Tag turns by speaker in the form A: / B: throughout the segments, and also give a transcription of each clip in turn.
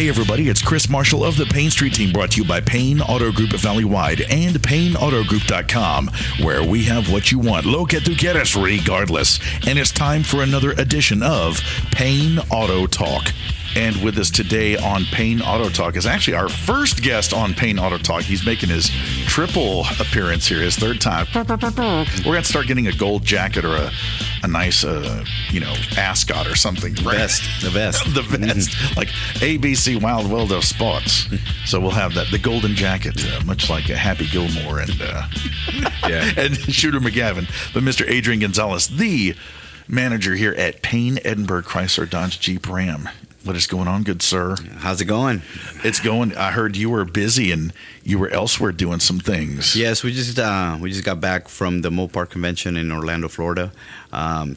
A: Hey everybody, it's Chris Marshall of the Payne Street Team, brought to you by Payne Auto Group Valley-wide and PayneAutoGroup.com, where we have what you want. Lo que tu quieres, regardless. And it's time for another edition of Payne Auto Talk. And with us today on Payne Auto Talk is actually our first guest on Payne Auto Talk. He's making his triple appearance here, his third time. We're going to start getting a gold jacket or a nice, ascot or something.
B: The vest.
A: The vest. Like ABC Wild World of Sports. So we'll have that, the golden jacket, much like Happy Gilmore and and Shooter McGavin. But Mr. Adrian Gonzalez, the manager here at Payne Edinburgh Chyrsler-Dodge-Jeep-Ram. What is going on, good sir?
B: How's it going?
A: It's going. I heard you were busy and you were elsewhere doing some things.
B: Yes, we just got back from the Mopar convention in Orlando, Florida.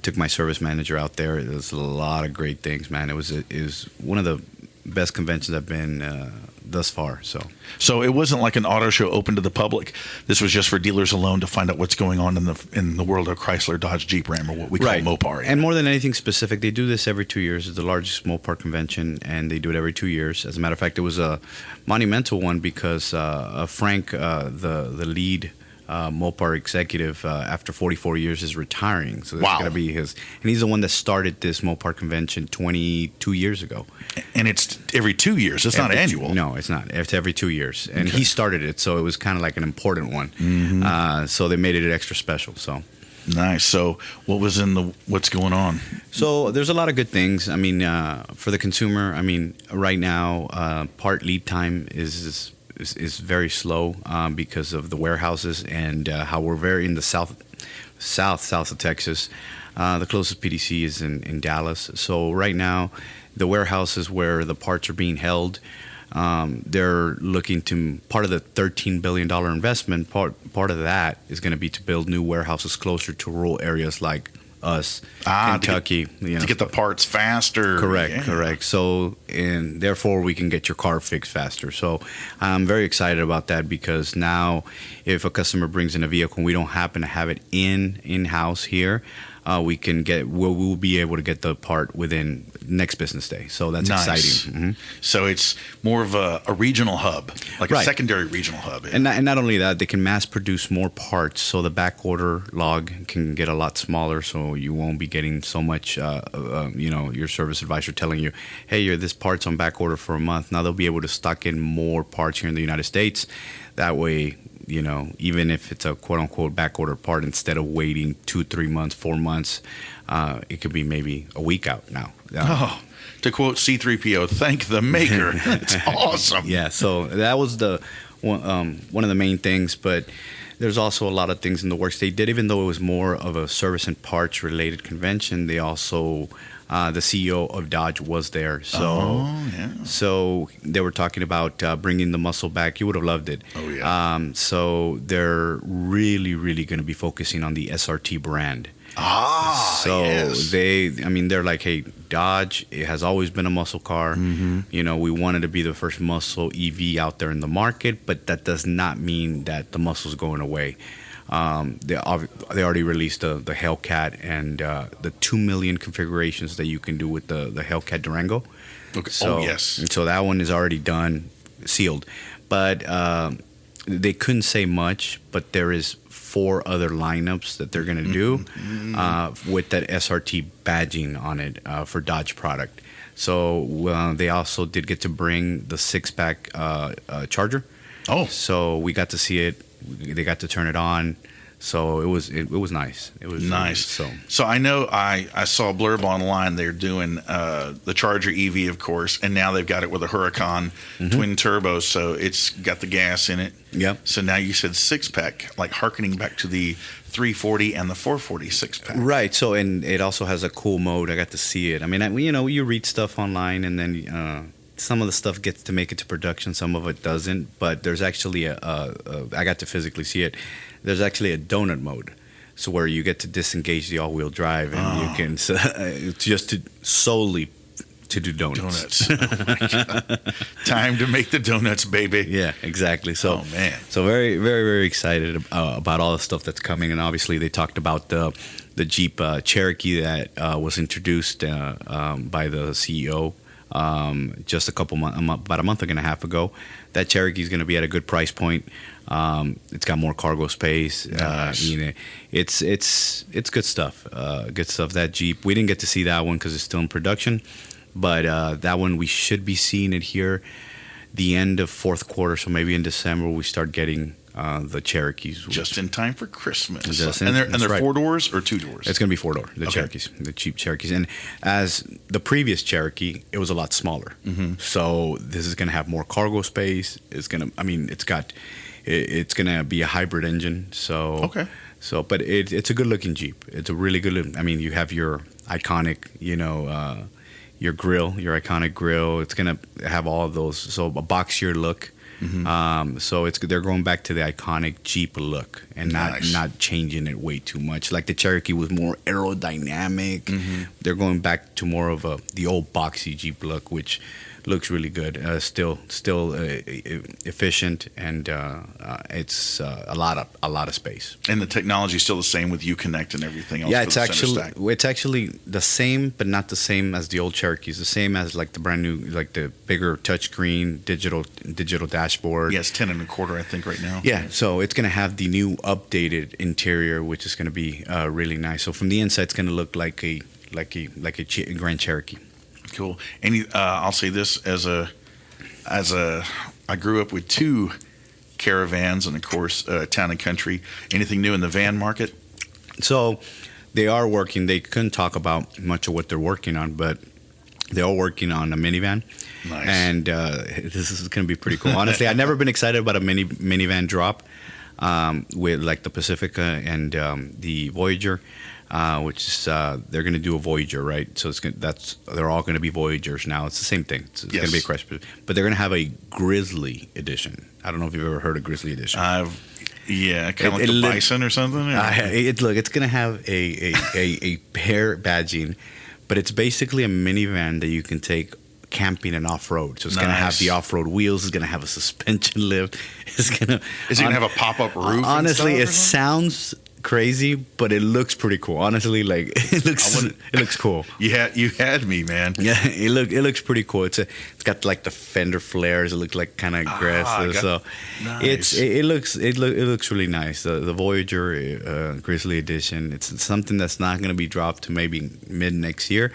B: Took my service manager out there. It was a lot of great things, man. It was one of the best conventions I've been thus far. So
A: it wasn't like an auto show open to the public. This was just for dealers alone to find out what's going on in the world of Chrysler, Dodge, Jeep, Ram, or what we call Mopar.
B: And more than anything specific, they do this every 2 years. It's the largest Mopar convention, and they do it every 2 years. As a matter of fact, it was a monumental one because Frank, the lead Mopar executive, after 44 years is retiring. So that's going to be his. And he's the one that started this Mopar convention 22 years ago.
A: And it's every 2 years. It's not annual.
B: No, it's not. It's every 2 years. And he started it, so it was kind of like an important one.
A: Mm-hmm.
B: So they made it extra special. So
A: nice. So what's going on?
B: So there's a lot of good things. I mean, for the consumer, right now, part lead time is very slow because of the warehouses and how we're very in the south of Texas. The closest PDC is in Dallas. So right now, the warehouses where the parts are being held, they're looking to, part of the $13 billion investment, part of that is going to be to build new warehouses closer to rural areas like us, Kentucky,
A: to get the parts faster.
B: Correct. So, and therefore we can get your car fixed faster. So I'm very excited about that because now if a customer brings in a vehicle and we don't happen to have it in-house here, we'll be able to get the part within next business day. So that's exciting. Mm-hmm.
A: So it's more of a regional hub, like a secondary regional hub.
B: And not only that, they can mass produce more parts. So the back order log can get a lot smaller. So you won't be getting so much, your service advisor telling you, hey, this part's on back order for a month. Now they'll be able to stock in more parts here in the United States. That way, even if it's a quote-unquote back-order part, instead of waiting 2, 3 months, 4 months, it could be maybe a week out now.
A: To quote C-3PO, thank the maker. That's awesome.
B: Yeah, so that was one of the main things, but there's also a lot of things in the works they did. Even though it was more of a service and parts-related convention, they also... the CEO of Dodge was there, so they were talking about bringing the muscle back. You would have loved it.
A: Oh yeah.
B: So they're really, really going to be focusing on the SRT brand.
A: Yes.
B: They're like, hey, Dodge, it has always been a muscle car.
A: Mm-hmm.
B: We wanted to be the first muscle EV out there in the market, but that does not mean that the muscle's going away. They already released the Hellcat and the 2 million configurations that you can do with the Hellcat Durango.
A: Okay. Yes.
B: So that one is already done, sealed. But they couldn't say much, but there is 4 other lineups that they're going to do with that SRT badging on it for Dodge product. So they also did get to bring the 6-pack Charger. So we got to see it. They got to turn it on, so it was nice. It was
A: nice. So I know I saw a blurb online. They're doing the Charger EV, of course, and now they've got it with a Huracan twin turbo, so it's got the gas in it.
B: Yep.
A: So now you said 6-pack, like hearkening back to the 340 and the 440 6-pack.
B: Right. So and it also has a cool mode. I got to see it. You read stuff online, and then. Some of the stuff gets to make it to production, some of it doesn't. But there's actually I got to physically see it. There's actually a donut mode, so where you get to disengage the all-wheel drive and you can just solely to do donuts.
A: Oh my God. Time to make the donuts, baby.
B: Yeah, exactly. So,
A: man.
B: So very, very, very excited about all the stuff that's coming. And obviously they talked about the Jeep Cherokee that was introduced by the CEO just about a month and a half ago. That Cherokee is going to be at a good price point. It's got more cargo space.
A: Nice.
B: It's good stuff. Good stuff. That Jeep, we didn't get to see that one because it's still in production, but that one we should be seeing it here the end of fourth quarter. So maybe in December we start getting the Cherokees.
A: Just in time for Christmas.
B: And
A: they're
B: right.
A: 4 doors or 2 doors?
B: It's going to be 4-door, the
A: Okay.
B: Cherokees, the Jeep Cherokees. And as the previous Cherokee, it was a lot smaller.
A: Mm-hmm.
B: So this is going to have more cargo space. It's going to be a hybrid engine. So,
A: Okay.
B: But it's a good looking Jeep. It's a really good look. I mean, you have your iconic, your iconic grill. It's going to have all of those. So a boxier look.
A: Mm-hmm.
B: So they're going back to the iconic Jeep look and
A: Nice.
B: not changing it way too much. Like the Cherokee was more aerodynamic.
A: Mm-hmm.
B: They're going back to more of the old boxy Jeep look, which looks really good. Still efficient, and it's a lot of space.
A: And the technology is still the same with Uconnect and everything else.
B: Yeah,
A: for the center stack.
B: it's actually the same, but not the same as the old Cherokees. The same as like the brand new, like the bigger touchscreen digital dashboard.
A: Yeah, it's 10 1/4, I think, right now.
B: Yeah, so it's going to have the new updated interior, which is going to be really nice. So from the inside, it's going to look like a Grand Cherokee.
A: Cool. And I'll say this I grew up with 2 caravans and, of course, Town and Country. Anything new in the van market?
B: So they are working. They couldn't talk about much of what they're working on, but they are working on a minivan.
A: Nice.
B: And this is going to be pretty cool. Honestly, I've never been excited about a minivan drop with like the Pacifica and the Voyager. Which is they're going to do a Voyager, right? So they're all going to be Voyagers now. It's the same thing. It's
A: Yes.
B: going to be a crash, but they're going to have a Grizzly edition. I don't know if you've ever heard of Grizzly edition.
A: Kind of like the Bison or something? Or?
B: It's going to have a pair badging, but it's basically a minivan that you can take camping and off-road. So it's going to have the off-road wheels. It's going to have a suspension lift.
A: Is it going to have a pop-up roof?
B: Honestly,
A: and
B: it
A: stuff
B: sounds crazy, but it looks pretty cool. Honestly, like it looks cool.
A: You had me, man.
B: Yeah, it looks pretty cool. It's got like the fender flares. It looks like kind of aggressive. So
A: nice.
B: it looks really nice. The Voyager Grizzly edition. It's something that's not going to be dropped to maybe mid next year,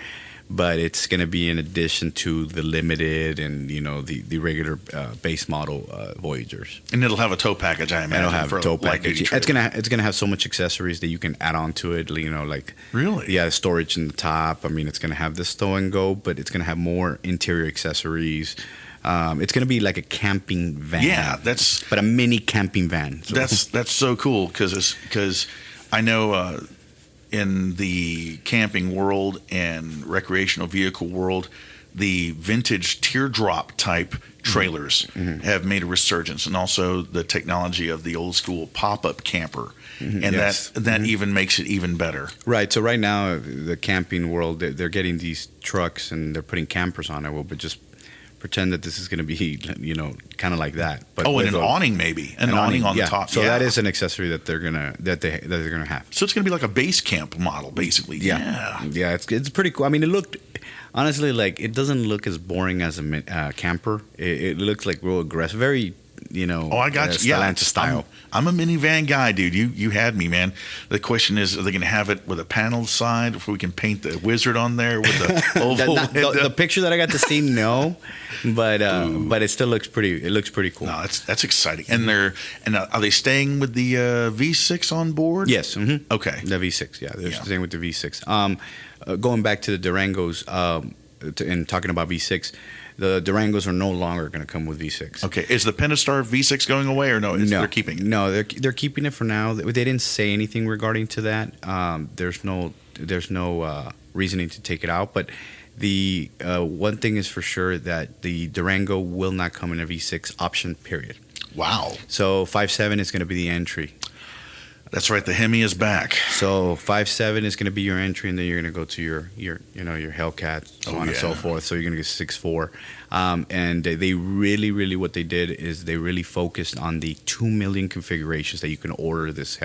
B: but it's going to be in addition to the limited and the regular base model Voyagers.
A: And it'll have a tow package, I imagine.
B: It'll have a tow package.
A: It's
B: gonna have so much accessories that you can add on to it. Like
A: really,
B: yeah, storage in the top. I mean, it's gonna have this stow and go, but it's gonna have more interior accessories. It's gonna be like a camping van.
A: Yeah, but
B: a mini camping van. So.
A: That's so cool because I know. In the camping world and recreational vehicle world, the vintage teardrop type trailers have made a resurgence, and also the technology of the old school pop-up camper, and that even makes it even better.
B: Right. So right now, the camping world, they're getting these trucks and they're putting campers on it. Well, but just pretend that this is going to be, kind of like that. But
A: and an awning, maybe an awning on the top.
B: So that is an accessory that they're gonna have.
A: So it's going to be like a base camp model, basically. Yeah.
B: It's pretty cool. I mean, it looked honestly like it doesn't look as boring as a camper. It looks like real aggressive, very.
A: I got you.
B: Stellantis style.
A: I'm a minivan guy, dude. You had me, man. The question is, are they going to have it with a paneled side before we can paint the wizard on there with the oval?
B: the picture that I got to see, no, but it still looks pretty. It looks pretty cool.
A: No, that's exciting. And are they staying with the V6 on board?
B: Yes. Mm-hmm.
A: Okay.
B: The V6. Yeah, they're staying with the V6. Going back to the Durangos and talking about V6. The Durangos are no longer going to come with V6.
A: Okay, is the Pentastar V6 going away or no? They're keeping?
B: No, they're keeping it for now. They didn't say anything regarding to that. There's no reasoning to take it out. But the one thing is for sure that the Durango will not come in a V6 option. Period.
A: Wow.
B: So 5.7 is going to be the entry.
A: That's right. The Hemi is back.
B: So 5.7 is going to be your entry, and then you're going to go to your Hellcat, so on and so forth. So you're going to get 6.4. And they really what they did is they really focused on the 2 million configurations that you can order this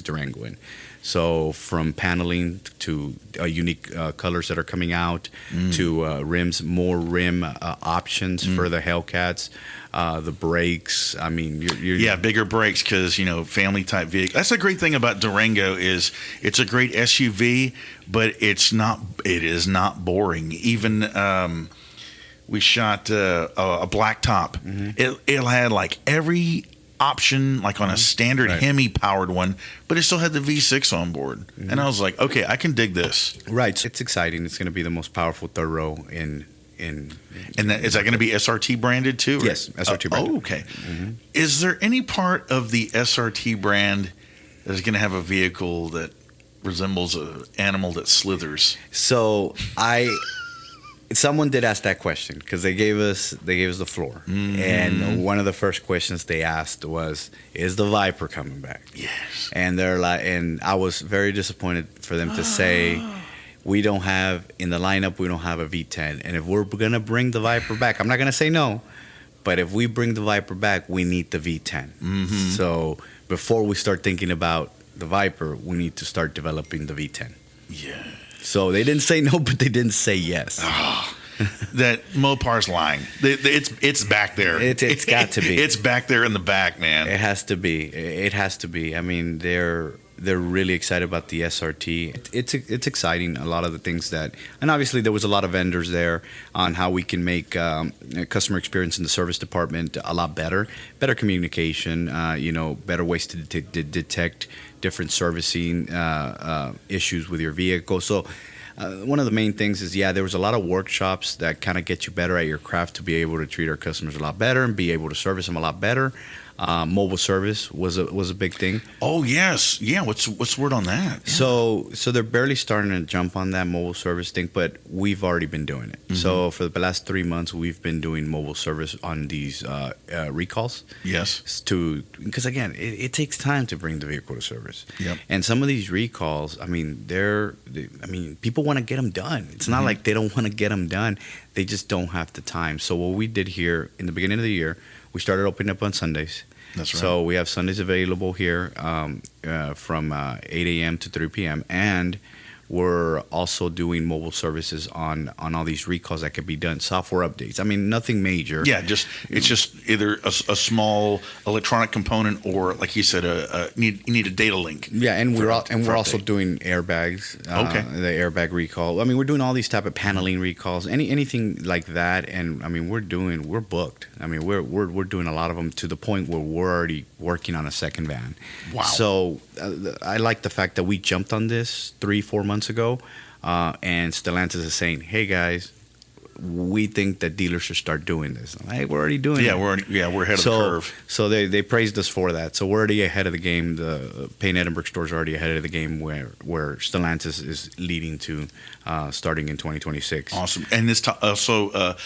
B: Durango in. So from paneling to unique colors that are coming out to rims, more rim options for the Hellcats, the brakes. I mean,
A: yeah, bigger brakes because family type vehicle. That's the great thing about Durango is it's a great SUV, but it is not boring. Even we shot a black top. It had like every option, like on a standard Hemi powered one, but it still had the V6 on board. And I was like, okay, I can dig this.
B: Right. It's exciting. It's going to be the most powerful third row in
A: and is that going to be SRT branded too?
B: Yes, SRT branded.
A: Oh, okay. Is there any part of the SRT brand that is going to have a vehicle that resembles an animal that slithers?
B: So someone did ask that question because they gave us the floor, and one of the first questions they asked was, "Is the Viper coming back?"
A: Yes.
B: And they're like, and I was very disappointed for them to say, "We don't have in the lineup. We don't have a V10, and if we're gonna bring the Viper back, I'm not gonna say no, but if we bring the Viper back, we need the V10. So before we start thinking about the Viper, we need to start developing the V10."
A: Yeah.
B: So they didn't say no, but they didn't say yes.
A: That Mopar's lying. It's back there.
B: It's got to be.
A: It's back there in the back, man.
B: It has to be. It has to be. I mean, they're really excited about the SRT. It's exciting. A lot of the things and obviously there was a lot of vendors there on how we can make customer experience in the service department a lot better communication. Better ways to detect different servicing issues with your vehicle. So one of the main things is, there was a lot of workshops that kind of get you better at your craft to be able to treat our customers a lot better and be able to service them a lot better. Mobile service was a big thing.
A: Oh yes, yeah. What's the word on that?
B: Yeah. So they're barely starting to jump on that mobile service thing, but we've already been doing it. So for the last 3 months, we've been doing mobile service on these recalls.
A: Yes.
B: Because again, it takes time to bring the vehicle to service.
A: Yep.
B: And some of these recalls, I mean, people want to get them done. It's not like they don't want to get them done. They just don't have the time. So what we did here in the beginning of the year, we started opening up on Sundays.
A: That's right.
B: So we have Sundays available here from 8 a.m. to 3 p.m. And we're also doing mobile services on all these recalls that could be done, software updates. I mean, nothing major.
A: Yeah, it's just either a small electronic component or, like you said, you need a data link.
B: Yeah, and we're also doing airbags.
A: Okay.
B: The airbag recall. I mean, we're doing all these type of paneling recalls, anything like that. And I mean, we're booked. I mean, we're doing a lot of them to the point where we're already working on a second van.
A: Wow.
B: So I like the fact that we jumped on this 3-4 months ago, and Stellantis is saying, "Hey guys, we think that dealers should start doing this." Hey, we're already doing it.
A: We're ahead of the curve.
B: So they praised us for that. So we're already ahead of the game. The Payne Edinburgh stores are already ahead of the game where Stellantis is leading to starting in 2026.
A: Awesome. And this also,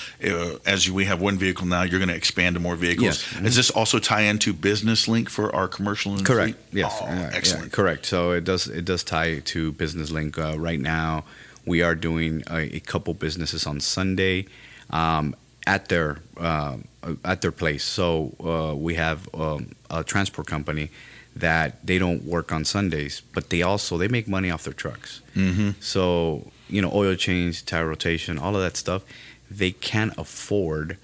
A: as we have one vehicle now, you're going to expand to more vehicles.
B: Yes.
A: Does this also tie into Business Link for our commercial and
B: Correct.
A: fleet?
B: Yes.
A: Oh, excellent.
B: Yeah, correct. So it does tie to Business Link right now. We are doing a couple businesses on Sunday at their place. So we have a transport company that they don't work on Sundays, but they make money off their trucks. So oil change, tire rotation, all of that stuff, they can't afford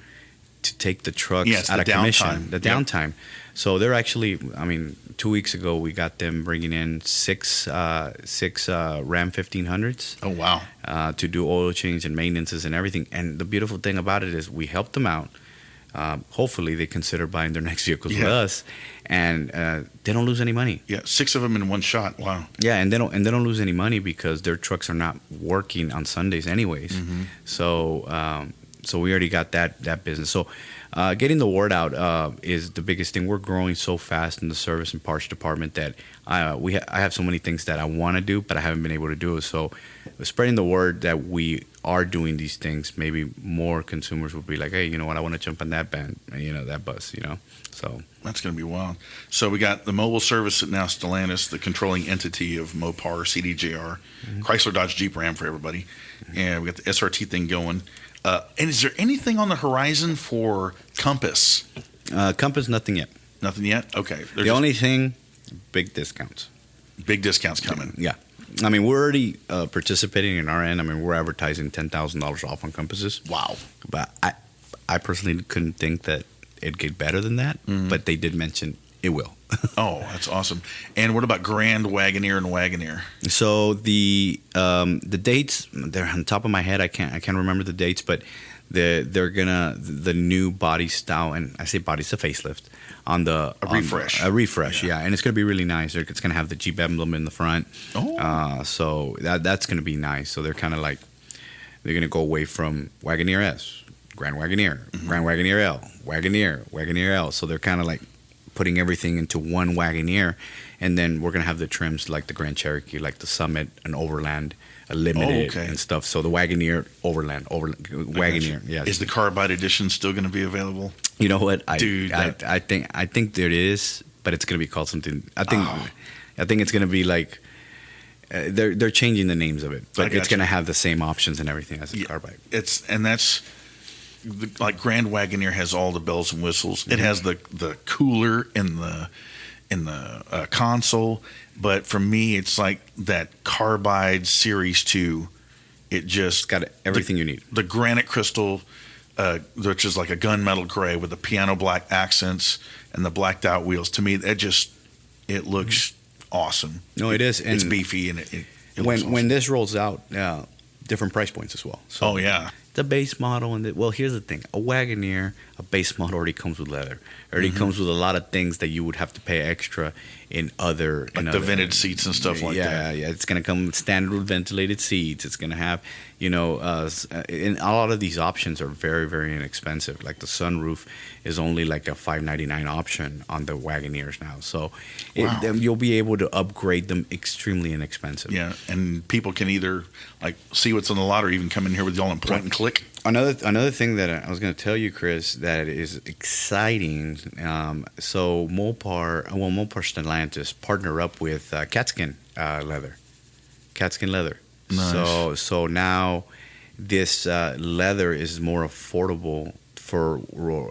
B: to take the trucks out of commission. The downtime. So they're actually, 2 weeks ago we got them bringing in six Ram 1500s.
A: Oh wow!
B: To do oil change and maintenances and everything. And the beautiful thing about it is we helped them out. Hopefully they consider buying their next vehicles with us, and they don't lose any money.
A: Yeah, 6 of them in one shot. Wow.
B: Yeah, and they don't lose any money because their trucks are not working on Sundays anyways. So we already got that business. So getting the word out is the biggest thing. We're growing so fast in the service and parts department that I have so many things that I want to do, but I haven't been able to do it. So spreading the word that we are doing these things, maybe more consumers will be like, hey, you know what, I want to jump on that band, that bus, So
A: that's going to be wild. So we got the mobile service at now Stellantis, the controlling entity of Mopar CDJR, Chyrsler-Dodge-Jeep-Ram for everybody. And we got the SRT thing going. And is there anything on the horizon for Compass?
B: Compass, nothing yet.
A: Nothing yet? Okay.
B: The only thing, big discounts.
A: Big discounts coming.
B: Yeah. I mean, we're already participating in our end. I mean, we're advertising $10,000 off on Compasses.
A: Wow.
B: But I personally couldn't think that it'd get better than that. Mm-hmm. But they did mention it will.
A: Oh, that's awesome. And what about Grand Wagoneer and Wagoneer?
B: So the dates, they're on top of my head. I can't remember the dates, but they're gonna the new body style, and I say body, it's a facelift on the
A: refresh.
B: A refresh, yeah, and it's gonna be really nice. It's gonna have the Jeep emblem in the front.
A: Oh,
B: so that's gonna be nice. So they're kind of like they're gonna go away from Wagoneer S, Grand Wagoneer, mm-hmm. Grand Wagoneer L, Wagoneer L. So they're kind of like putting everything into one Wagoneer, and then we're gonna have the trims like the Grand Cherokee, like the Summit, an Overland, a Limited, and stuff. So the Wagoneer, Overland, Wagoneer. Yeah.
A: Is the Carbide Edition still going to be available?
B: You know what,
A: Dude,
B: I think there is, but it's gonna be called something. I think it's gonna be like they're changing the names of it, but it's gonna have the same options and everything as the Carbide.
A: That's. Like Grand Wagoneer has all the bells and whistles. Mm-hmm. It has the cooler in the console, but for me, it's like that Carbide Series 2. It just
B: got everything you need.
A: The granite crystal, which is like a gunmetal gray with the piano black accents and the blacked out wheels. To me, it looks awesome.
B: No, it is. And
A: it's beefy and it
B: when
A: awesome.
B: This rolls out, different price points as well. So,
A: oh yeah.
B: The base model well, here's the thing: a Wagoneer, a base model already comes with leather. Already mm-hmm. comes with a lot of things that you would have to pay extra in other,
A: like the vented seats and stuff like that.
B: Yeah. It's gonna come with standard ventilated seats. It's gonna have, and a lot of these options are very, very inexpensive. Like the sunroof is only like a $599 option on the Wagoneers now. So you'll be able to upgrade them extremely inexpensive.
A: Yeah, and people can either like see what's on the lot or even come in here with y'all and point and click.
B: Another thing that I was going to tell you, Chris, that is exciting. So Mopar Stellantis partner up with Catskin leather.
A: Nice.
B: So now this leather is more affordable for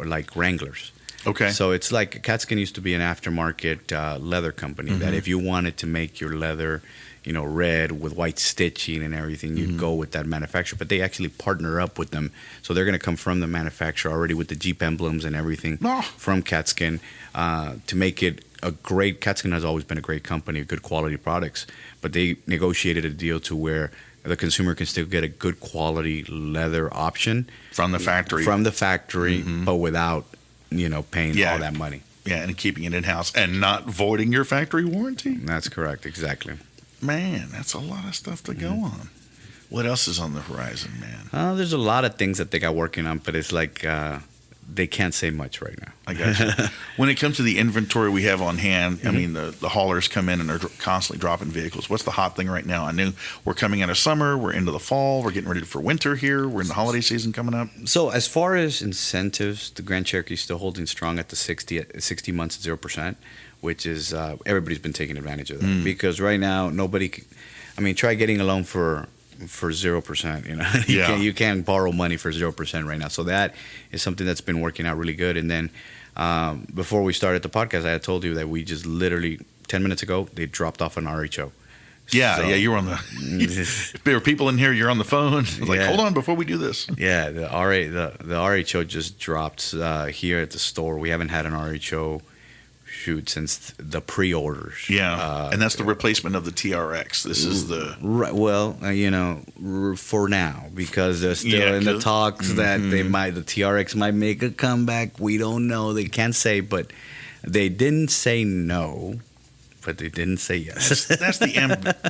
B: like Wranglers.
A: Okay.
B: So it's like Catskin used to be an aftermarket leather company mm-hmm. that if you wanted to make your leather, red with white stitching and everything, you'd mm-hmm. go with that manufacturer. But they actually partner up with them. So they're going to come from the manufacturer already with the Jeep emblems and everything from Catskin to make it a great. Catskin has always been a great company, good quality products. But they negotiated a deal to where the consumer can still get a good quality leather option
A: from the factory.
B: Mm-hmm. But without paying all that money.
A: Yeah, and keeping it in-house and not voiding your factory warranty.
B: That's correct, exactly.
A: Man, that's a lot of stuff to go on. What else is on the horizon, man?
B: There's a lot of things that they got working on, but it's like they can't say much right now.
A: I got you. When it comes to the inventory we have on hand, mm-hmm. I mean, the haulers come in and they're constantly dropping vehicles. What's the hot thing right now? I knew we're coming out of summer. We're into the fall. We're getting ready for winter here. We're in the holiday season coming up.
B: So as far as incentives, the Grand Cherokee is still holding strong at the 60 months at 0%, which is everybody's been taking advantage of that. Because right now, try getting a loan for 0%. You can't borrow money for 0% right now. So that is something that's been working out really good. And then before we started the podcast, I had told you that we just literally 10 minutes ago they dropped off an RHO.
A: Yeah, you were on the. If there were people in here, you're on the phone. Like, hold on before we do this.
B: Yeah, the RHO just dropped here at the store. We haven't had an RHO shoot since the pre-orders.
A: Yeah, and that's the replacement of the TRX. This is the
B: right. Well, for now, because they're still in the talks that the TRX might make a comeback. We don't know. They can't say, but they didn't say no. But they didn't say yes.
A: That's the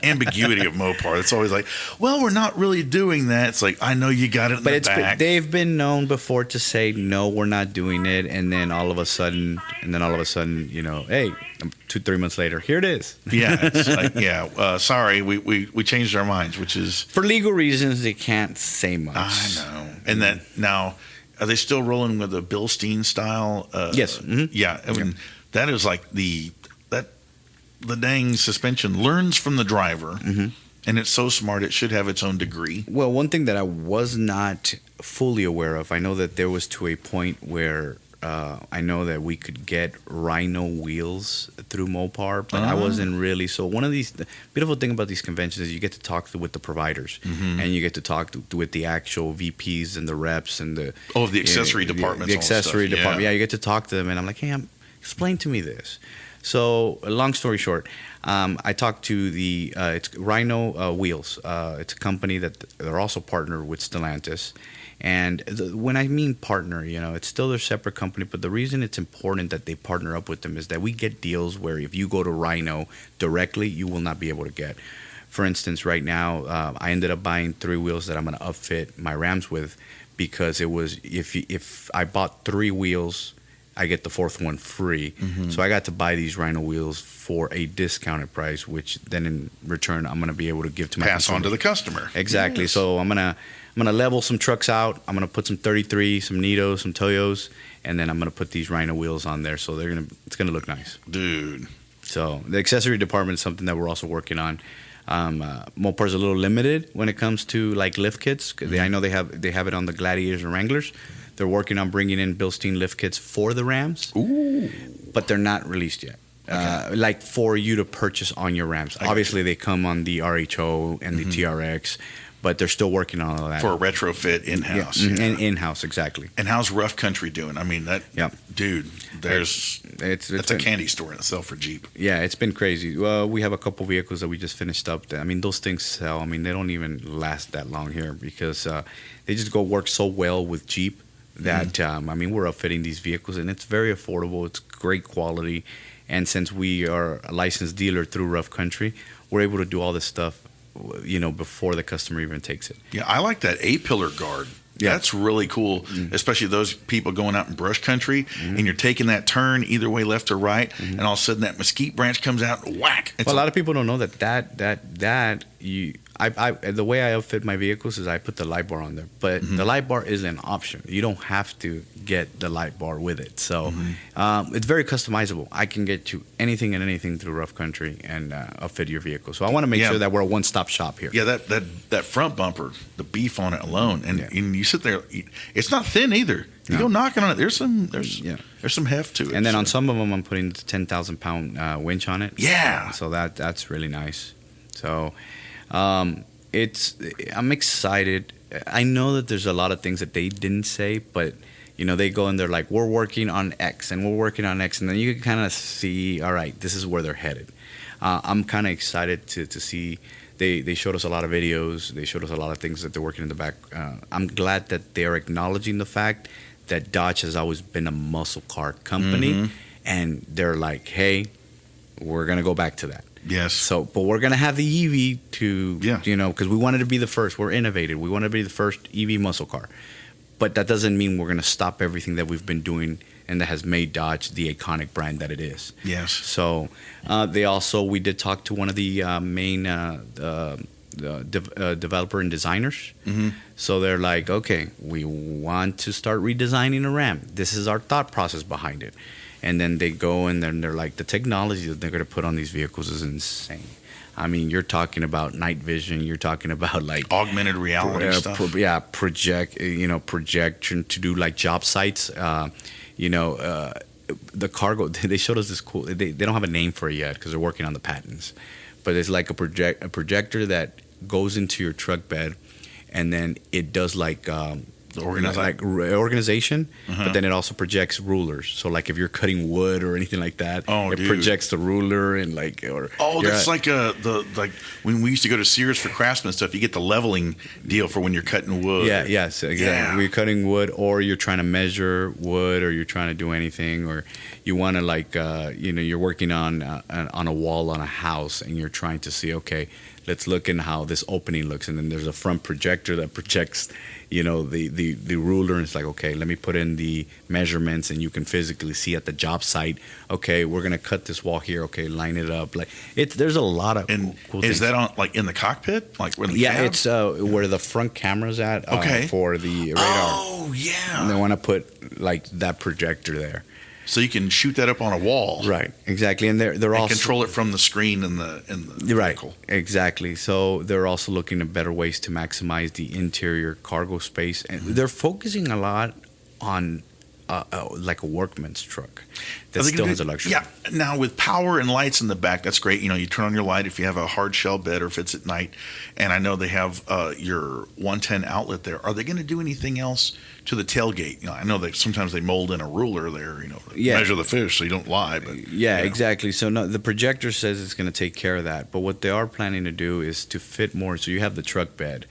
A: ambiguity of Mopar. It's always like, well, we're not really doing that. It's like, I know you got it in the back.
B: They've been known before to say, no, we're not doing it. And then all of a sudden, hey, 2-3 months later, here it is.
A: Yeah. It's like, sorry, we changed our minds, which is.
B: For legal reasons, they can't say much.
A: I know. And then now, are they still rolling with the Bilstein style?
B: Yes. Mm-hmm.
A: Yeah. I mean, that is like the dang suspension learns from the driver, And it's so smart, it should have its own degree.
B: Well, one thing that I was not fully aware of, I know that there was to a point where I know that we could get Rhino wheels through Mopar, but I wasn't really. So one of these, the beautiful thing about these conventions is you get to talk with the providers, and you get to talk with the actual VPs and the reps and the
A: the accessory departments.
B: The accessory department. Yeah, you get to talk to them, and I'm like, hey, explain to me this. So, long story short, I talked to it's Rhino Wheels. It's a company that they're also partnered with Stellantis. And when I mean partner, it's still their separate company. But the reason it's important that they partner up with them is that we get deals where if you go to Rhino directly, you will not be able to get. For instance, right now, I ended up buying 3 wheels that I'm going to upfit my Rams with, because it was if I bought 3 wheels, I get the 4th one free. So I got to buy these Rhino wheels for a discounted price, which then in return I'm going to be able to give to my
A: pass
B: consumer.
A: on to the customer.
B: Exactly. Yes. So I'm gonna level some trucks out. I'm gonna put some 33, some Nitos, some Toyos, and then I'm gonna put these Rhino wheels on there. So it's gonna look nice,
A: dude.
B: So the accessory department is something that we're also working on. Mopar's a little limited when it comes to like lift kits. I know they have it on the Gladiators and Wranglers. They're working on bringing in Bilstein lift kits for the Rams.
A: Ooh.
B: But they're not released yet.
A: Okay.
B: Like for you to purchase on your Rams. Obviously, they come on the RHO and the TRX, but they're still working on all that.
A: For a retrofit in-house.
B: Yeah. And in-house, exactly.
A: And how's Rough Country doing? I mean, dude, it's a candy store in itself for Jeep.
B: Yeah, it's been crazy. Well, we have a couple vehicles that we just finished up. Those things sell. They don't even last that long here because they just go work so well with Jeep that, we're outfitting these vehicles, and it's very affordable. It's great quality. And since we are a licensed dealer through Rough Country, we're able to do all this stuff, before the customer even takes it.
A: Yeah, I like that A-pillar guard. Yeah. That's really cool, especially those people going out in brush country, and you're taking that turn either way, left or right, and all of a sudden that mesquite branch comes out, and whack.
B: Well, a lot of people don't know the way I outfit my vehicles is I put the light bar on there, but the light bar is an option. You don't have to get the light bar with it. So it's very customizable. I can get you anything and anything through Rough Country and outfit your vehicle. So I want to make sure that we're a one-stop shop here.
A: Yeah, that front bumper, the beef on it alone, and you sit there. It's not thin either. You go knocking on it. There's some heft to it.
B: And then on some of them, I'm putting the 10,000-pound winch on it.
A: Yeah.
B: So that's really nice. So. I'm excited. I know that there's a lot of things that they didn't say, but they go and they're like, we're working on X and we're working on X, and then you can kind of see, all right, this is where they're headed. I'm kind of excited to see. They showed us a lot of videos. They showed us a lot of things that they're working in the back. I'm glad that they're acknowledging the fact that Dodge has always been a muscle car company, and they're like, hey, we're gonna go back to that.
A: Yes.
B: So, but we're gonna have the EV because we wanted to be the first. We're innovative. We wanted to be the first EV muscle car, but that doesn't mean we're gonna stop everything that we've been doing and that has made Dodge the iconic brand that it is.
A: Yes.
B: So, we did talk to one of the main developer and designers. So they're like, okay, we want to start redesigning a Ram. This is our thought process behind it. And then they go and then they're like, the technology that they're going to put on these vehicles is insane. You're talking about night vision. You're talking about like
A: augmented reality stuff.
B: Projection to do like job sites. The cargo. They showed us this cool. They don't have a name for it yet because they're working on the patents. But it's like a projector that goes into your truck bed, and then it does like. Organization, but then it also projects rulers. So like if you're cutting wood or anything like that, it projects the ruler and like
A: that's like when we used to go to Sears for Craftsman stuff. You get the leveling deal for when you're cutting wood.
B: Yes, exactly. Yeah. When you're cutting wood, or you're trying to measure wood, or you're trying to do anything, or you want to you're working on a wall on a house, and you're trying to see, okay, let's look in how this opening looks, and then there's a front projector that projects the ruler, and it's like, okay, let me put in the measurements, and you can physically see at the job site, okay, we're gonna cut this wall here, okay, line it up. Like there's a lot of cool things.
A: Is that on like in the cockpit, like where the cab?
B: It's where the front camera's at. For the radar.
A: Oh yeah.
B: And they want to put like that projector there.
A: So you can shoot that up on a wall,
B: Right, exactly, and they're
A: and
B: also
A: control it from the screen in the
B: right,
A: vehicle.
B: exactly. So they're also looking at better ways to maximize the interior cargo space, and they're focusing a lot on like a workman's truck that still has a luxury.
A: Yeah. Now with power and lights in the back, that's great. You know, you turn on your light if you have a hard shell bed or if it's at night. And I know they have your 110 outlet there. Are they going to do anything else to the tailgate? You know, I know that sometimes they mold in a ruler there. You know, measure the fish so you don't lie. But
B: Yeah, exactly. So no, the projector says it's going to take care of that. But what they are planning to do is to fit more. So you have the truck bed.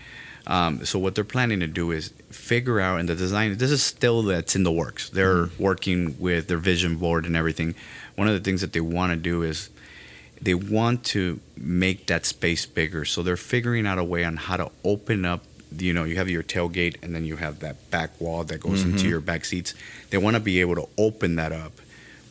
B: So what they're planning to do is figure out in the design. This is still that's in the works. They're working with their vision board and everything. One of the things that they want to do is they want to make that space bigger. So they're figuring out a way on how to open up. You know, you have your tailgate and then you have that back wall that goes into your back seats. They want to be able to open that up,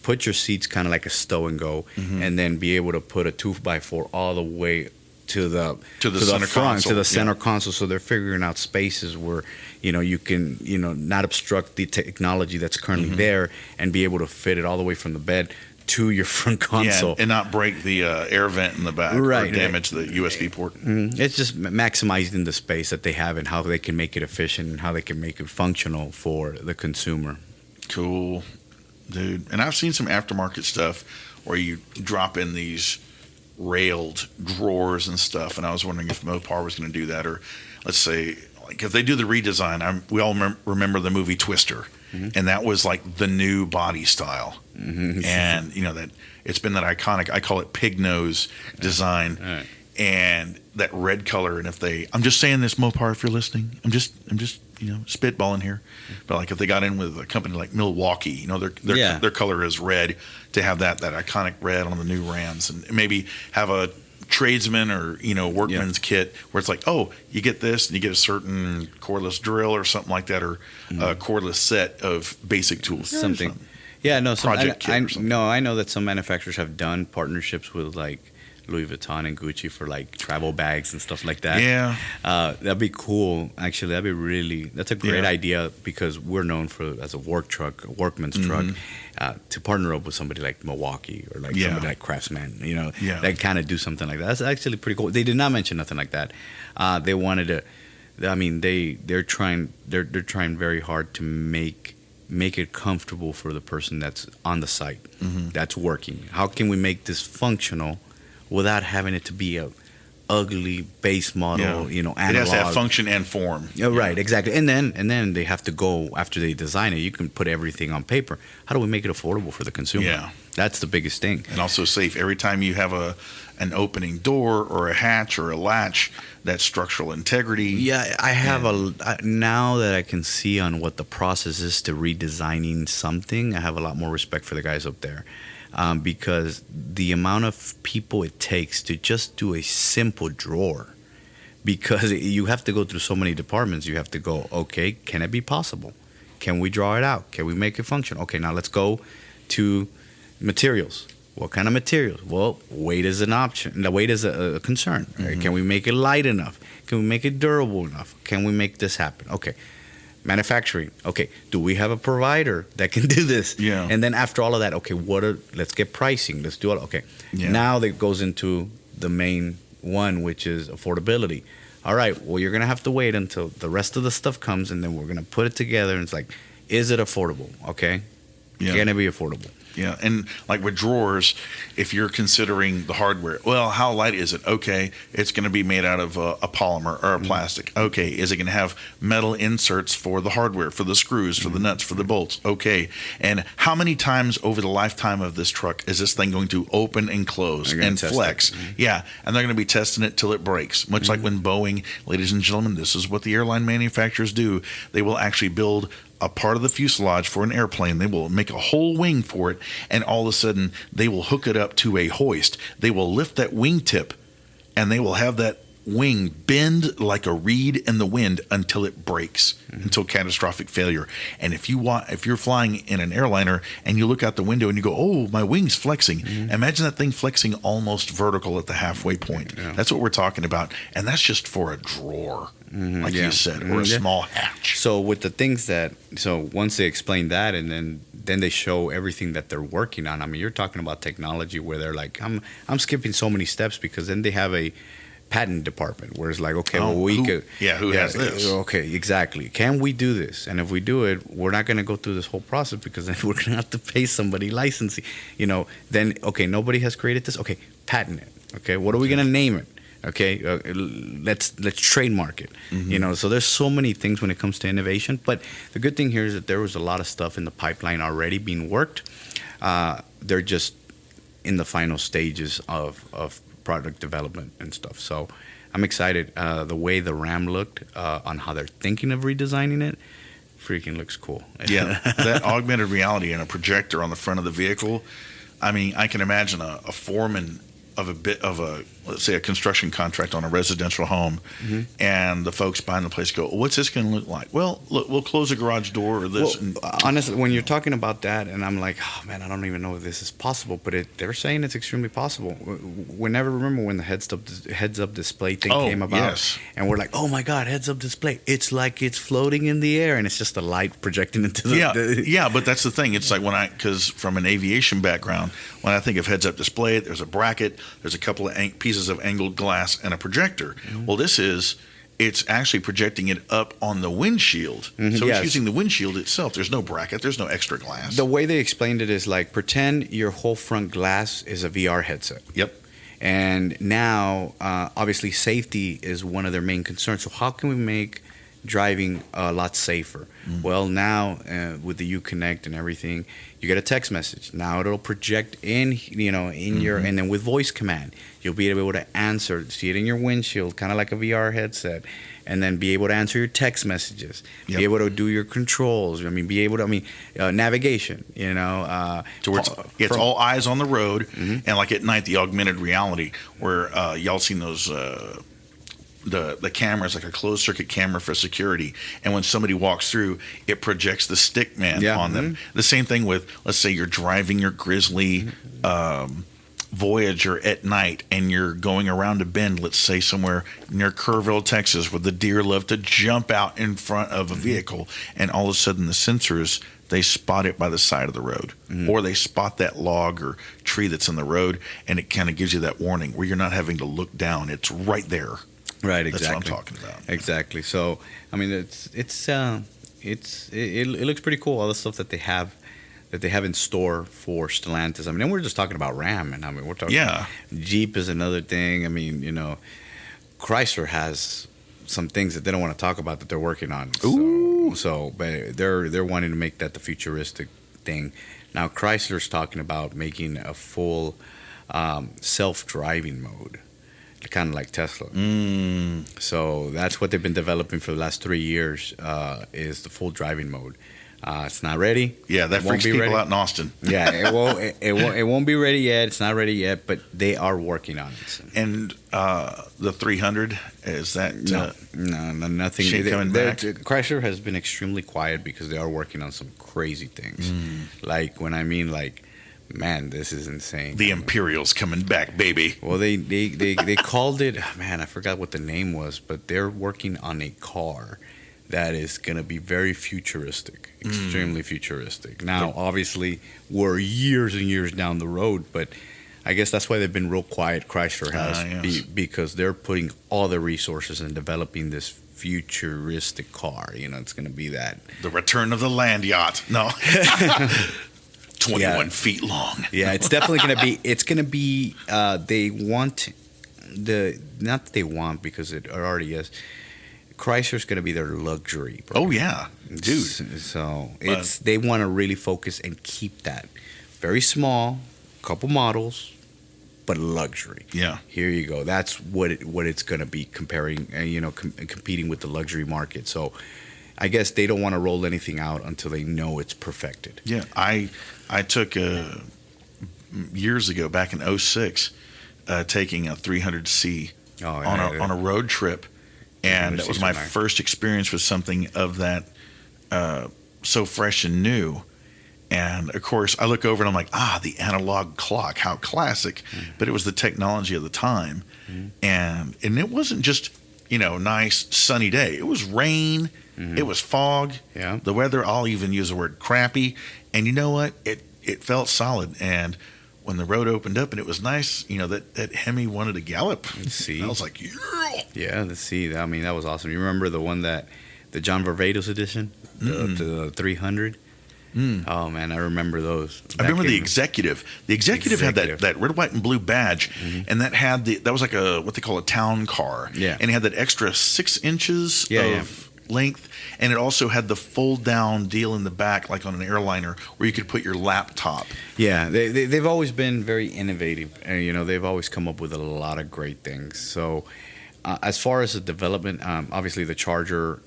B: put your seats kind of like a stow and go, and then be able to put a 2x4 all the way to the
A: center
B: front,
A: console.
B: to the center console. So they're figuring out spaces where, you know, you can, you know, not obstruct the technology that's currently there and be able to fit it all the way from the bed to your front console.
A: Yeah, and not break the air vent in the back
B: Right.
A: or damage the USB port.
B: It's just maximizing the space that they have and how they can make it efficient and how they can make it functional for the consumer.
A: Cool, dude. And I've seen some aftermarket stuff where you drop in these railed drawers and stuff, and I was wondering if Mopar was going to do that, or let's say like if they do the redesign. We all remember the movie Twister, and that was like the new body style, and you know that it's been that iconic. I call it pig nose design, and that red color. And if they, I'm just saying this, Mopar, if you're listening, I'm just you know spitballing here, but like if they got in with a company like Milwaukee, you know their color is red, to have that iconic red on the new Rams, and maybe have a tradesman or you know workman's kit where it's like, oh, you get this and you get a certain cordless drill or something like that, or a cordless set of basic tools,
B: Something. Yeah, no.
A: Project kit or something.
B: I know that some manufacturers have done partnerships with like Louis Vuitton and Gucci for like travel bags and stuff like that.
A: Yeah,
B: that'd be cool. Actually, that's a great idea, because we're known for as a workman's truck. To partner up with somebody like Milwaukee or like somebody like Craftsman, you know, that kind of do something like that. That's actually pretty cool. They did not mention nothing like that. They wanted to. I mean, they're trying very hard to make it comfortable for the person that's on the site, that's working. How can we make this functional without having it to be a ugly base model, you know, analog?
A: It has to have function and form.
B: Right, exactly. And then they have to go, after they design it, you can put everything on paper. How do we make it affordable for the consumer?
A: Yeah.
B: That's the biggest thing.
A: And also safe. Every time you have an opening door or a hatch or a latch, that's structural integrity.
B: Yeah, I have now that I can see on what the process is to redesigning something, I have a lot more respect for the guys up there. Because the amount of people it takes to just do a simple drawer, because you have to go through so many departments. You have to go, okay, can it be possible? Can we draw it out? Can we make it function? Okay, now let's go to materials. What kind of materials? Well, weight is an option. The weight is a concern. Right? Can we make it light enough? Can we make it durable enough? Can we make this happen? Okay. Manufacturing. Okay, do we have a provider that can do this?
A: Yeah.
B: And then after all of that, okay, let's get pricing. Let's do it. Okay.
A: Yeah.
B: Now that goes into the main one, which is affordability. All right, well, you're going to have to wait until the rest of the stuff comes, and then we're going to put it together, and it's like, is it affordable? Okay.
A: Yeah.
B: Can it be affordable?
A: Yeah, and like with drawers, if you're considering the hardware, well, how light is it? Okay, it's going to be made out of a polymer or a plastic. Okay, is it going to have metal inserts for the hardware, for the screws, for the nuts, for the bolts? Okay, and how many times over the lifetime of this truck is this thing going to open and close and flex? Yeah, and they're going to be testing it till it breaks. Much like when Boeing, ladies and gentlemen, this is what the airline manufacturers do. They will actually build a part of the fuselage for an airplane. They will make a whole wing for it, and all of a sudden they will hook it up to a hoist. They will lift that wingtip, and they will have that wing bend like a reed in the wind until it breaks, until catastrophic failure. And if you're flying in an airliner and you look out the window and you go, oh, my wing's flexing, imagine that thing flexing almost vertical at the halfway point. That's what we're talking about, and that's just for a drawer, like you said, or a small hatch.
B: So with the things so once they explain that, and then then they show everything that they're working on. I mean, you're talking about technology where they're like, I'm skipping so many steps, because then they have a patent department where it's like, okay, who
A: has this?
B: Okay, exactly. Can we do this? And if we do it, we're not going to go through this whole process, because then we're going to have to pay somebody licensing. Then, okay, nobody has created this. Okay, patent it. Okay, what are we going to name it? Okay, let's trademark it. So there's so many things when it comes to innovation. But the good thing here is that there was a lot of stuff in the pipeline already being worked. They're just in the final stages of product development and stuff. So I'm excited. The way the Ram looked, on how they're thinking of redesigning it, freaking looks cool.
A: Yeah, that augmented reality and a projector on the front of the vehicle. I mean, I can imagine a foreman of let's say a construction contract on a residential home, and the folks behind the place go, what's this going to look like? Well, look, we'll close a garage door or this.
B: Well, honestly, when you're talking about that, and I'm like, oh man, I don't even know if this is possible, but they're saying it's extremely possible. We never remember when the heads-up display thing came about, and we're like, oh my God, heads-up display. It's like it's floating in the air, and it's just a light projecting into the...
A: Yeah, but that's the thing. It's like because from an aviation background, when I think of heads-up display, there's a bracket, there's a couple of pieces of angled glass and a projector. Well, it's actually projecting it up on the windshield. So it's using the windshield itself. There's no bracket. There's no extra glass.
B: The way they explained it is like, pretend your whole front glass is a VR headset.
A: Yep.
B: And now, obviously, safety is one of their main concerns. So how can we make driving a lot safer? Well, now with the Uconnect and everything, you get a text message. Now it'll project in your, and then with voice command, you'll be able to answer, see it in your windshield, kind of like a VR headset, and then be able to answer your text messages, be able to do your controls. I mean, navigation. To
A: where it's all eyes on the road, and like at night, the augmented reality, where y'all seen those. The camera is like a closed circuit camera for security, and when somebody walks through, it projects the stick man on them. The same thing with, let's say you're driving your Grizzly Voyager at night, and you're going around a bend, let's say somewhere near Kerrville, Texas, where the deer love to jump out in front of a vehicle, and all of a sudden the sensors, they spot it by the side of the road, or they spot that log or tree that's in the road, and it kind of gives you that warning where you're not having to look down. It's right there.
B: Right, exactly.
A: That's what I'm talking about.
B: Exactly. So, I mean, it looks pretty cool. All the stuff that they have in store for Stellantis. I mean, and we're just talking about Ram, and I mean, we're talking.
A: Yeah.
B: Jeep is another thing. I mean, Chrysler has some things that they don't want to talk about that they're working on.
A: Ooh.
B: So, but they're wanting to make that the futuristic thing. Now, Chrysler's talking about making a full self-driving mode, kind of like Tesla. So that's what they've been developing for the last 3 years, is the full driving mode. It's not ready.
A: Yeah, that freaks people out in Austin.
B: Yeah, it won't be ready yet. It's not ready yet, but they are working on it. So.
A: And the 300, is that
B: no, nothing.
A: Coming back?
B: Chrysler has been extremely quiet because they are working on some crazy things. Like when I mean like, man, this is insane.
A: The Imperial's coming back, baby.
B: Well, they called it, man, I forgot what the name was, but they're working on a car that is going to be very futuristic, extremely futuristic. Now, obviously, we're years and years down the road, but I guess that's why they've been real quiet, Chrysler has, because they're putting all their resources in developing this futuristic car. It's going to be that.
A: The return of the land yacht. No. 21 feet long.
B: Yeah, it's definitely going to be. It's going to be. They want not that they want, because it already is. Chrysler's going to be their luxury brand.
A: Oh yeah, dude.
B: So they want to really focus and keep that very small, couple models, but luxury.
A: Yeah.
B: Here you go. That's what it's going to be comparing. Competing with the luxury market. So. I guess they don't want to roll anything out until they know it's perfected.
A: Yeah, I took years ago, back in 2006, taking a 300C on a road trip, and that was my first experience with something of that so fresh and new. And of course, I look over and I'm like, the analog clock, how classic! But it was the technology of the time, and it wasn't just. nice sunny day. It was rain. It was fog.
B: Yeah.
A: The weather, I'll even use the word crappy. And you know what? It felt solid. And when the road opened up and it was nice, that Hemi wanted to gallop.
B: See?
A: I was like, yeah.
B: Yeah, I mean, that was awesome. You remember the John Varvatos edition? The 300? Oh, man, I remember those.
A: I remember the Executive. The Executive had that red, white, and blue badge, and that was like what they call a town car.
B: Yeah.
A: And it had that extra 6 inches of length, and it also had the fold-down deal in the back, like on an airliner, where you could put your laptop.
B: Yeah, they've always been very innovative, and they've always come up with a lot of great things. So, as far as the development, obviously the Charger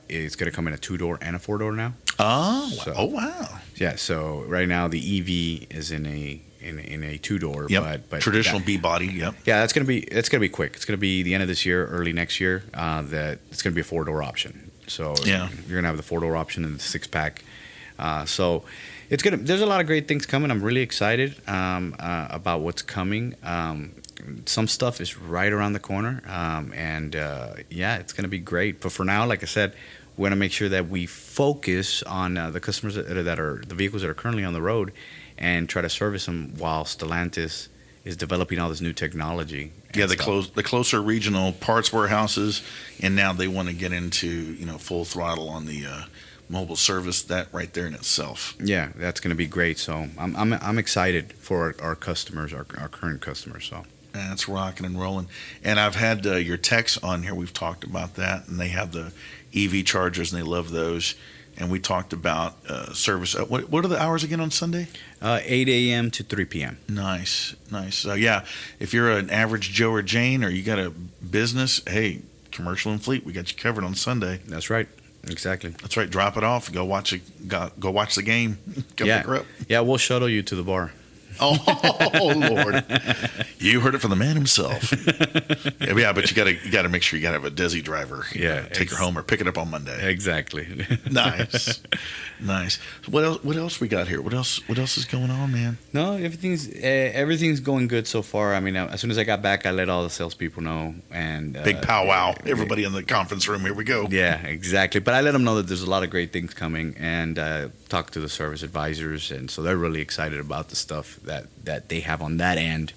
B: is going to come in a 2-door and a 4-door now.
A: Oh wow!
B: Yeah, so right now the EV is in a 2-door,
A: but traditional B body. Yep.
B: Yeah, that's gonna be quick. It's gonna be the end of this year, early next year. That it's gonna be a 4-door option. So you're gonna have the 4-door option and the 6-pack. So there's a lot of great things coming. I'm really excited about what's coming. Some stuff is right around the corner, and it's gonna be great. But for now, like I said, we want to make sure that we focus on the customers that are the vehicles that are currently on the road, and try to service them while Stellantis is developing all this new technology.
A: Yeah, the closer regional parts warehouses, and now they want to get into full throttle on the mobile service. That right there in itself.
B: Yeah, that's going to be great. So I'm excited for our customers, our current customers. So.
A: That's rocking and rolling. And I've had your techs on here. We've talked about that, and they have the EV chargers, and they love those. And we talked about service. What are the hours again on Sunday?
B: 8 a.m. to 3 p.m.
A: Nice. So, if you're an average Joe or Jane, or you got a business, hey, Commercial and Fleet, we got you covered on Sunday.
B: That's right. Exactly.
A: That's right. Drop it off. Go watch the game. Go pick her up.
B: Yeah, we'll shuttle you to the bar.
A: Oh Lord! You heard it from the man himself. But you gotta make sure you gotta have a Desi driver. Take her home or pick it up on Monday.
B: Exactly.
A: Nice. What else we got here? What else is going on, man?
B: No, everything's going good so far. I mean, as soon as I got back, I let all the salespeople know, and
A: big powwow. Everybody in the conference room. Here we go.
B: Yeah, exactly. But I let them know that there's a lot of great things coming, and talk to the service advisors, and so they're really excited about the stuff that they have on that end.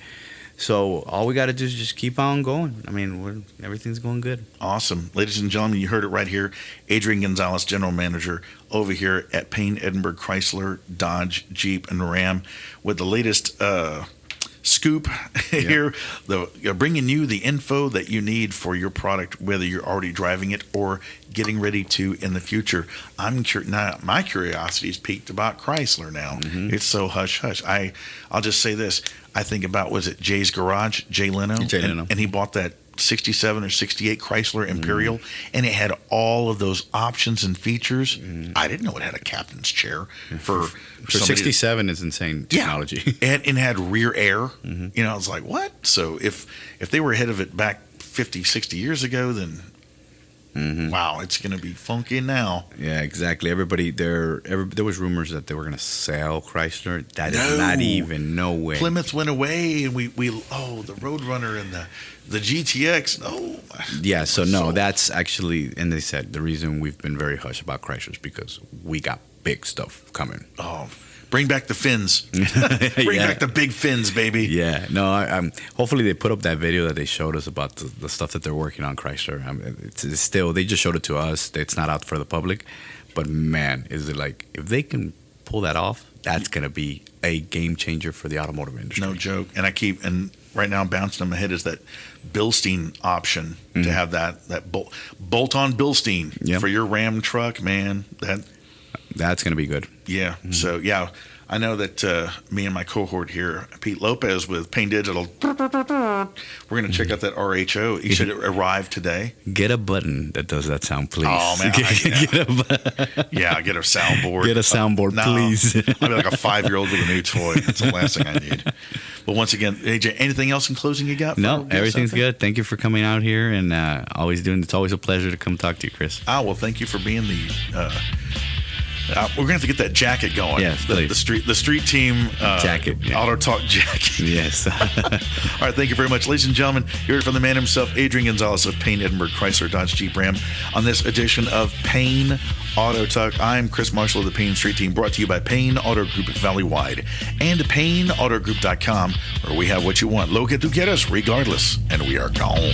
B: So all we got to do is just keep on going. I mean, everything's going good.
A: Awesome. Ladies and gentlemen, you heard it right here. Adrian Gonzalez, General Manager over here at Payne Edinburg Chyrsler-Dodge-Jeep-Ram with the latest scoop here, bringing you the info that you need for your product, whether you're already driving it or getting ready to in the future. Now, my curiosity is piqued about Chrysler now. Mm-hmm. It's so hush hush. I'll just say this. I think about, was it Jay's Garage, Jay Leno? And he bought that 67 or 68 Chrysler Imperial, and it had all of those options and features. I didn't know it had a captain's chair for
B: 67 is insane technology.
A: And it had rear air. I was like, what? So if they were ahead of it back 50, 60 years ago, then wow, it's going to be funky now.
B: Yeah, exactly. There was rumors that they were going to sell Chrysler. That is not even, no way.
A: Plymouth went away, and the Roadrunner and the GTX. No.
B: Yeah, so no, that's actually, and they said the reason we've been very hush about Chrysler is because we got big stuff coming.
A: Oh, bring back the fins. Bring back the big fins, baby.
B: Yeah. No, hopefully they put up that video that they showed us about the stuff that they're working on Chrysler. It's still, they just showed it to us. It's not out for the public. But man, is it like, if they can pull that off, that's going to be a game changer for the automotive industry.
A: No joke. And right now bouncing in my head is that Bilstein option to have that bolt-on Bilstein for your Ram truck, man.
B: That's going to be good.
A: Yeah. So, I know that me and my cohort here, Pete Lopez with Payne Digital, we're going to check out that RHO. He should arrive today.
B: Get a button that does that sound, please.
A: Oh, man. Get a soundboard.
B: Get a soundboard, please.
A: I'll be like a 5-year-old with a new toy. That's the last thing I need. But once again, AJ, anything else in closing you got?
B: No, everything's good. Thank you for coming out here and it's always a pleasure to come talk to you, Chris.
A: Well, thank you for being We're gonna have to get that jacket going.
B: Yes,
A: the street team
B: jacket,
A: Auto Talk jacket.
B: Yes.
A: All right, thank you very much, ladies and gentlemen. You heard from the man himself, Adrian Gonzalez of Payne Edinburg Chyrsler-Dodge-Jeep-Ram, on this edition of Payne Auto Talk. I'm Chris Marshall of the Payne Street Team, brought to you by Payne Auto Group Valley-wide and PayneAutoGroup.com, where we have what you want. Lo Que Tu Quieres, regardless, and we are gone.